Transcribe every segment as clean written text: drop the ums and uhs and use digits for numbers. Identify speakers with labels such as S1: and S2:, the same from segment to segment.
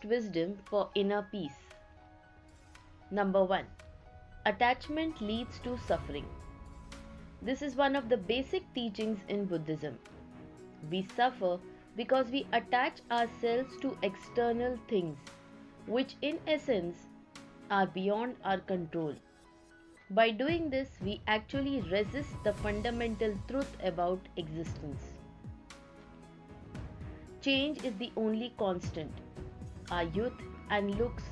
S1: Buddhist wisdom for inner peace. Number 1. Attachment leads to suffering. This is one of the basic teachings in Buddhism. We suffer because we attach ourselves to external things, which in essence are beyond our control. By doing this, we actually resist the fundamental truth about existence. Change is the only constant. Our youth and looks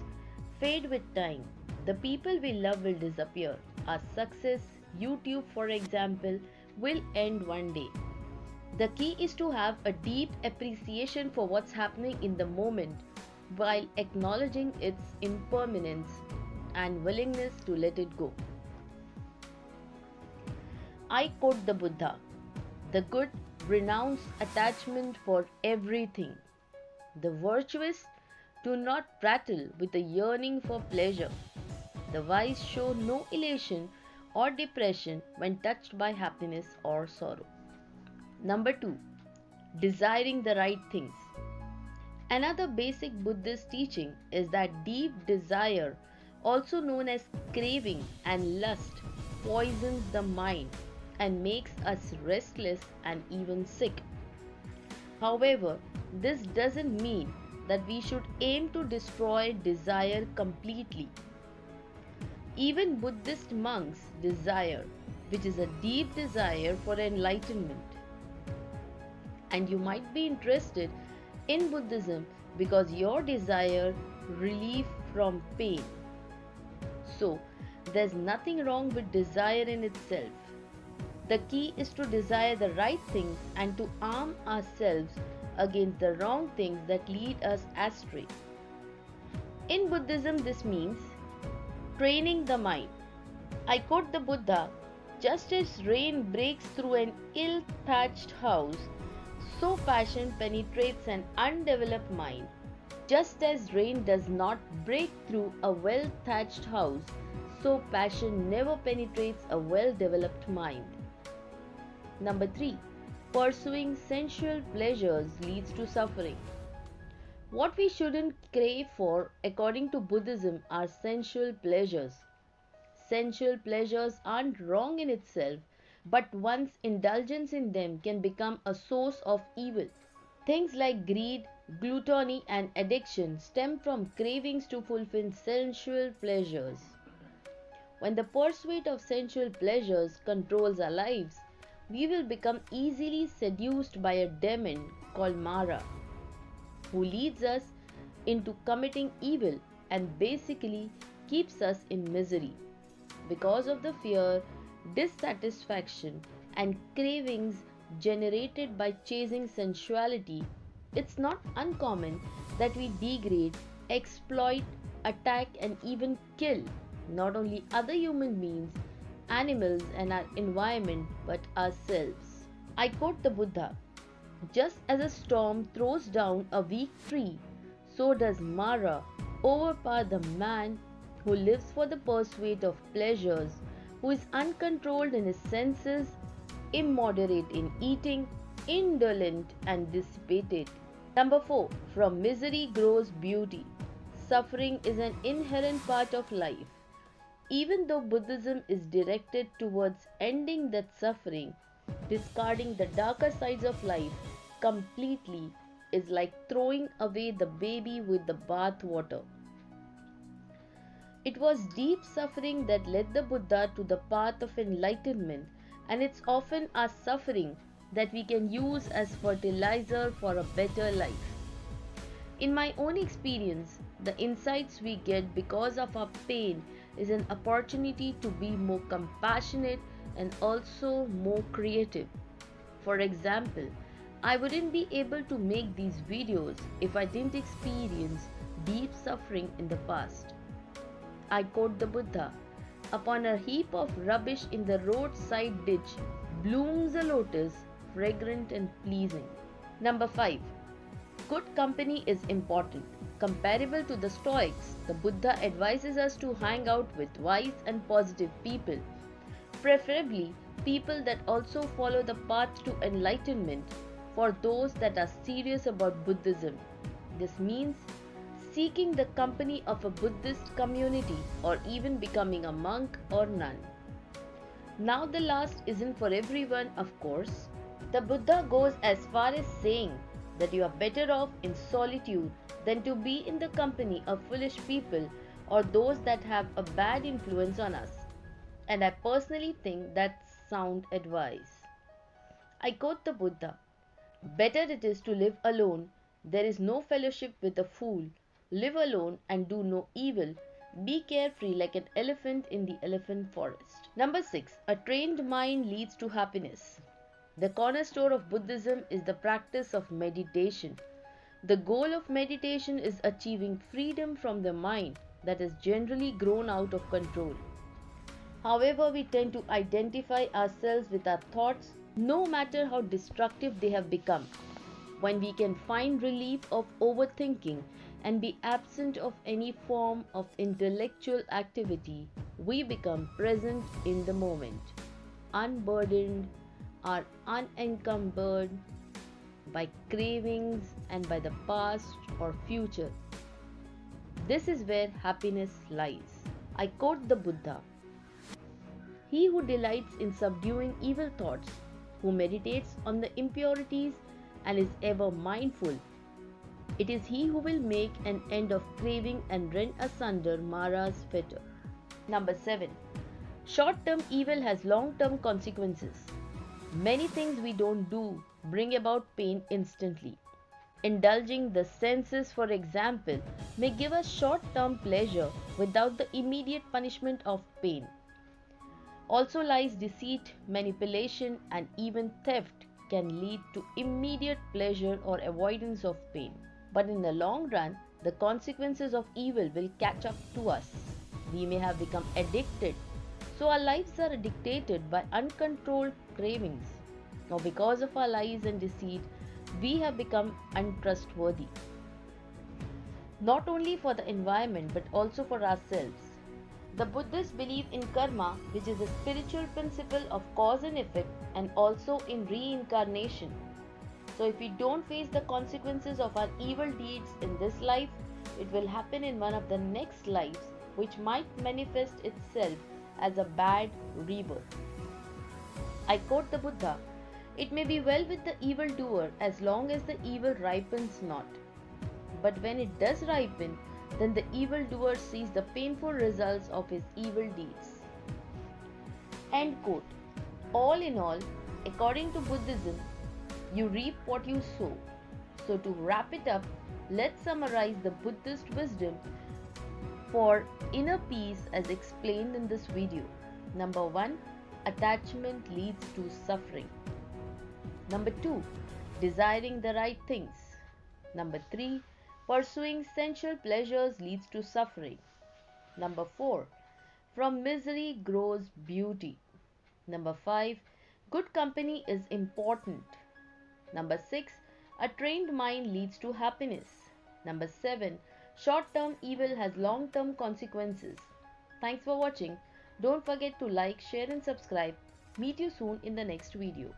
S1: fade with time. The people we love will disappear. Our success, YouTube for example, will end one day. The key is to have a deep appreciation for what's happening in the moment while acknowledging its impermanence and willingness to let it go. I quote the Buddha, "The good renounce attachment for everything. The virtuous do not prattle with a yearning for pleasure. The wise show no elation or depression when touched by happiness or sorrow." Number 2. Desiring the right things. Another basic Buddhist teaching is that deep desire, also known as craving and lust, poisons the mind and makes us restless and even sick. However, this doesn't mean that we should aim to destroy desire completely. Even Buddhist monks desire, which is a deep desire for enlightenment. And you might be interested in Buddhism because your desire relief from pain. So, there's nothing wrong with desire in itself. The key is to desire the right things and to arm ourselves against the wrong things that lead us astray. In Buddhism, this means training the mind. I quote the Buddha, "Just as rain breaks through an ill-thatched house, so passion penetrates an undeveloped mind. Just as rain does not break through a well-thatched house, so passion never penetrates a well-developed mind." Number 3. Pursuing sensual pleasures leads to suffering. What we shouldn't crave for, according to Buddhism, are sensual pleasures. Sensual pleasures aren't wrong in itself, but one's indulgence in them can become a source of evil. Things like greed, gluttony, and addiction stem from cravings to fulfill sensual pleasures. When the pursuit of sensual pleasures controls our lives, we will become easily seduced by a demon called Mara, who leads us into committing evil and basically keeps us in misery. Because of the fear, dissatisfaction, and cravings generated by chasing sensuality, it's not uncommon that we degrade, exploit, attack, and even kill not only other human beings, animals, and our environment, but ourselves. I quote the Buddha, "Just as a storm throws down a weak tree, so does Mara overpower the man who lives for the pursuit of pleasures, who is uncontrolled in his senses, immoderate in eating, indolent and dissipated." Number 4. From misery grows beauty. Suffering is an inherent part of life. Even though Buddhism is directed towards ending that suffering, discarding the darker sides of life completely is like throwing away the baby with the bath water. It was deep suffering that led the Buddha to the path of enlightenment, and it's often our suffering that we can use as fertilizer for a better life. In my own experience, the insights we get because of our pain is an opportunity to be more compassionate and also more creative. For example, I wouldn't be able to make these videos if I didn't experience deep suffering in the past. I quote the Buddha, "Upon a heap of rubbish in the roadside ditch blooms a lotus, fragrant and pleasing." Number 5. Good company is important. Comparable to the Stoics, the Buddha advises us to hang out with wise and positive people, preferably people that also follow the path to enlightenment for those that are serious about Buddhism. This means seeking the company of a Buddhist community, or even becoming a monk or nun. Now, the last isn't for everyone, of course. The Buddha goes as far as saying that you are better off in solitude than to be in the company of foolish people or those that have a bad influence on us. And I personally think that's sound advice. I quote the Buddha: "Better it is to live alone. There is no fellowship with a fool. Live alone and do no evil. Be carefree like an elephant in the elephant forest." Number 6. A trained mind leads to happiness. The cornerstone of Buddhism is the practice of meditation. The goal of meditation is achieving freedom from the mind that has generally grown out of control. However, we tend to identify ourselves with our thoughts, no matter how destructive they have become. When we can find relief of overthinking and be absent of any form of intellectual activity, we become present in the moment, unburdened or unencumbered by cravings and by the past or future. This is where happiness lies. I quote the Buddha: "He who delights in subduing evil thoughts, who meditates on the impurities and is ever mindful, it is he who will make an end of craving and rend asunder Mara's fetter." Number 7. Short-term evil has long-term consequences. Many things we don't do bring about pain instantly. Indulging the senses, for example, may give us short-term pleasure without the immediate punishment of pain. Also lies deceit, manipulation, and even theft can lead to immediate pleasure or avoidance of pain. But in the long run, the consequences of evil will catch up to us. We may have become addicted, so our lives are dictated by uncontrolled cravings. Or because of our lies and deceit, we have become untrustworthy. Not only for the environment but also for ourselves. The Buddhists believe in karma, which is a spiritual principle of cause and effect, and also in reincarnation. So if we don't face the consequences of our evil deeds in this life, it will happen in one of the next lives, which might manifest itself as a bad rebirth. I quote the Buddha: "It may be well with the evildoer as long as the evil ripens not. But when it does ripen, then the evildoer sees the painful results of his evil deeds." End quote. All in all, according to Buddhism, you reap what you sow. So to wrap it up, let's summarize the Buddhist wisdom for inner peace as explained in this video. Number 1. Attachment leads to suffering. Number 2. Desiring the right things. Number 3. Pursuing sensual pleasures leads to suffering. Number 4. From misery grows beauty. Number 5. Good company is important. Number 6. A trained mind leads to happiness. Number 7. Short-term evil has long-term consequences. Thanks for watching. Don't forget to like, share and subscribe. Meet you soon in the next video.